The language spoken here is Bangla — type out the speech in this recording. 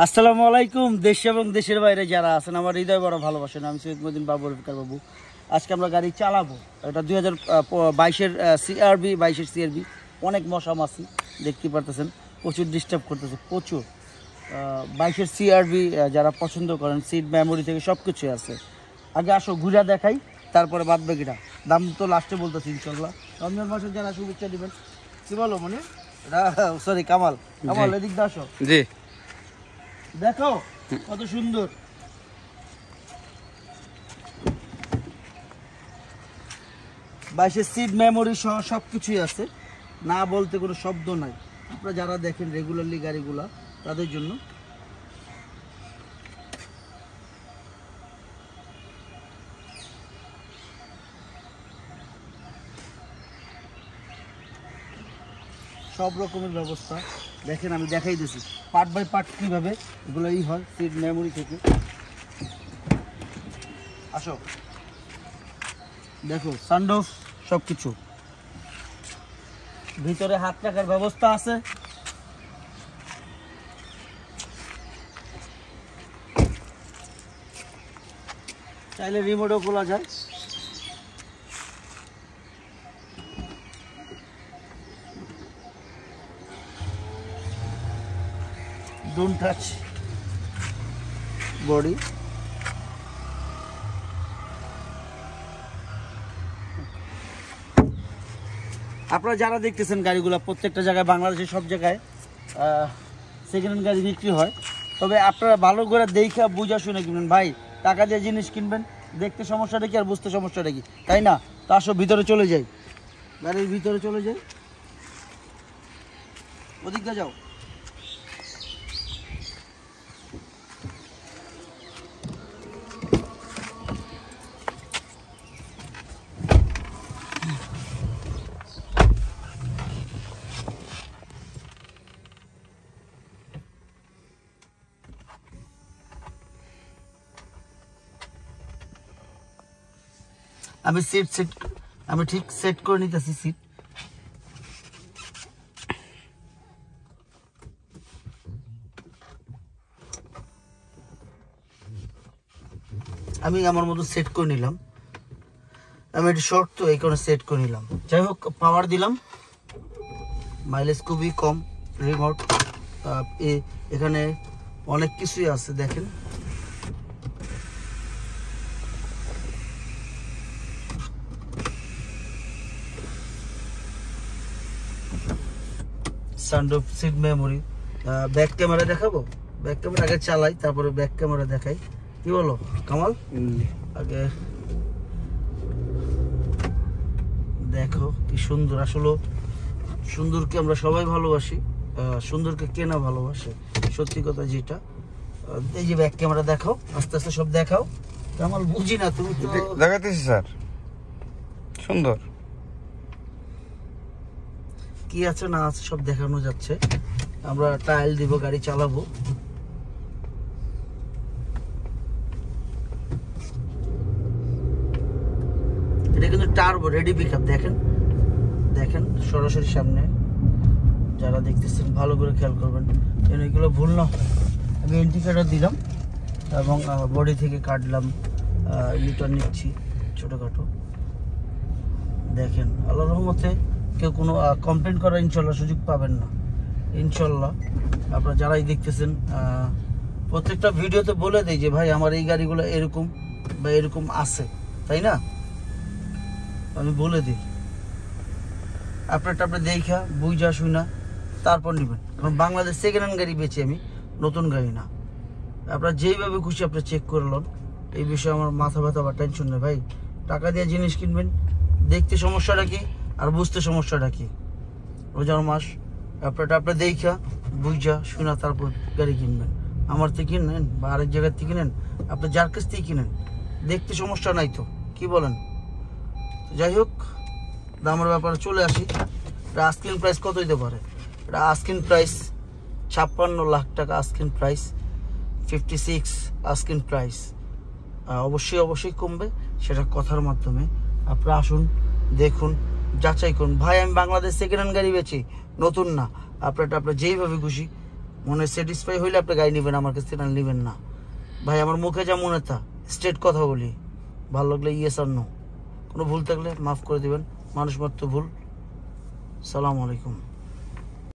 আসসালামু আলাইকুম। দেশ এবং দেশের বাইরে যারা আছেন আমার হৃদয় বড় ভালোবাসেন। আমি সৈয়দ মদিন বাবু রফিকার বাবু। আজকে আমরা গাড়ি চালাবো, এটা 2022-এর CRV, 22-এর CRV। অনেক মশা মাছি দেখতে পারতেছেন, প্রচুর ডিস্টার্ব করতেছে, প্রচুর। 22-এর CRV যারা পছন্দ করেন, সিট মেমোরি থেকে সব কিছুই আছে। আগে আসো ঘুরে দেখাই, তারপরে বাদ বাকিটা দাম তো লাস্টে বলতেছি ইনশাল্লাহ। রমজান মাসের যারা শুভেচ্ছা দিবেন, কি বলো মানে সরি কামাল, এদিক দিয়ে আসো। জি, দেখো কত সুন্দর। 22-এর সিট মেমোরি সহ সবকিছুই আছে, না বলতে কোনো শব্দ নাই। আপনারা যারা দেখেন রেগুলারলি গাড়িগুলা, তাদের জন্য সব রকমের ব্যবস্থা। দেখেন আমি দেখাই দিছি পার্ট বাই পার্ট কীভাবে এগুলো হয় সিট মেমোরি থেকে। আসো দেখো সানরুফ সব কিছু, ভিতরে হাত রাখার ব্যবস্থা আছে। চাইলে রিমোটও খোলা যায়। Don't touch body. আপনারা যারা দেখতেছেন গাড়িগুলো প্রত্যেকটা জায়গায়, বাংলাদেশের সব জায়গায় সেকেন্ড হ্যান্ড গাড়ি বিক্রি হয়। তবে আপনারা ভালো করে দেখা বুঝা শুনে কিনবেন ভাই। টাকা দিয়ে জিনিস কিনবেন, দেখতে সমস্যাটা কি আর বুঝতে সমস্যাটা কি, তাই না? তো আসো ভিতরে চলে যাই, গাড়ির ভিতরে চলে যাই। ওদিকটা যাও। আমি ঠিক সেট করে নিতেছি সিট। আমি আমার মতো সেট করে নিলাম। আমি একটু শর্ট তো এই কারণে সেট করে নিলাম। যাই হোক, পাওয়ার দিলাম, মাইলেজ খুবই কম। রিমোট এখানে অনেক কিছুই আছে দেখেন। Sunroof, seat memory, back camera দেখাবো। ব্যাক ক্যামেরা আগে চালাই, তারপরে ব্যাক ক্যামেরা দেখাই। কি বলো কামাল? আগে দেখো কি সুন্দর। আসলে সুন্দরকে আমরা সবাই ভালোবাসি, সুন্দরকে কেনা ভালোবাসে, সত্যি কথা যেটা। এই যে ব্যাক ক্যামেরা দেখাও, আস্তে আস্তে সব দেখাও। কামাল বুঝি না, তুমি তো দেখাতেছি স্যার। সুন্দর কি আছে না আছে সব দেখানো যাচ্ছে। আমরা টাইল দিব, গাড়ি চালাবো। এটা কিন্তু টার্বো রেডি পিকআপ। দেখেন দেখেন সরাসরি সামনে। যারা দেখতেছেন ভালো করে খেয়াল করবেন যেন এগুলো ভুল না হয়। আমি ইন্ডিকেটর দিলাম এবং বডি থেকে কাটলাম, লিটার নিচ্ছি ছোটোখাটো। দেখেন আল্লাহর রহমতে কেউ কোনো কমপ্লেন করার ইনশাল্লাহ সুযোগ পাবেন না ইনশাল্লাহ। আপনারা যারাই দেখতেছেন, প্রত্যেকটা ভিডিওতে বলে দেয় যে ভাই আমার এই গাড়িগুলো এরকম বা এরকম আছে, তাই না? আমি বলে দিই, আপনারটা আপনি দেখা বুঝা শুনা তারপর নেবেন। কারণ বাংলাদেশ সেকেন্ড হ্যান্ড গাড়ি বেচি আমি, নতুন গাড়ি না। আপনার যেইভাবে খুশি আপনি চেক করে লন, এই বিষয়ে আমার মাথা ব্যথা বা টেনশন নেই ভাই। টাকা দিয়ে জিনিস কিনবেন, দেখতে সমস্যাটা কি আর বুঝতে সমস্যাটা কি। রোজার মাস, আপনারটা আপনি দেখা বুঝা শুনা তারপর গাড়ি কিনবেন। আমার থেকে কিনেন বা আরেক জায়গার থেকে কিনেন, আপনি যার কাছ থেকে কিনেন, দেখতে সমস্যা নাই তো, কি বলেন? যাই হোক, দামের ব্যাপারে চলে আসি। এটা আস্কিং প্রাইস কত দিতে পারে? এটা আস্কিং প্রাইস 56 লাখ টাকা। Asking price 56 asking price. অবশ্যই কমবে, সেটা কথার মাধ্যমে। আপনারা আসুন, দেখুন, যাচাই করুন ভাই। আমি বাংলাদেশ সেকেন্ড হ্যান্ড গাড়ি বেচি, নতুন না। আপনার যেইভাবে খুশি মনে স্যাটিসফাই হইলে আপনি গাড়ি নেবেন, আমার কাছ থেকে নেবেন না ভাই। আমার মুখে যা মনে তা স্ট্রেট কথা বলি, ভালো লাগলে ইয়েস আর নো, কোনো ভুল থাকলে মাফ করে দিবেন, মানুষ মাত্র ভুল। সালাম আলাইকুম।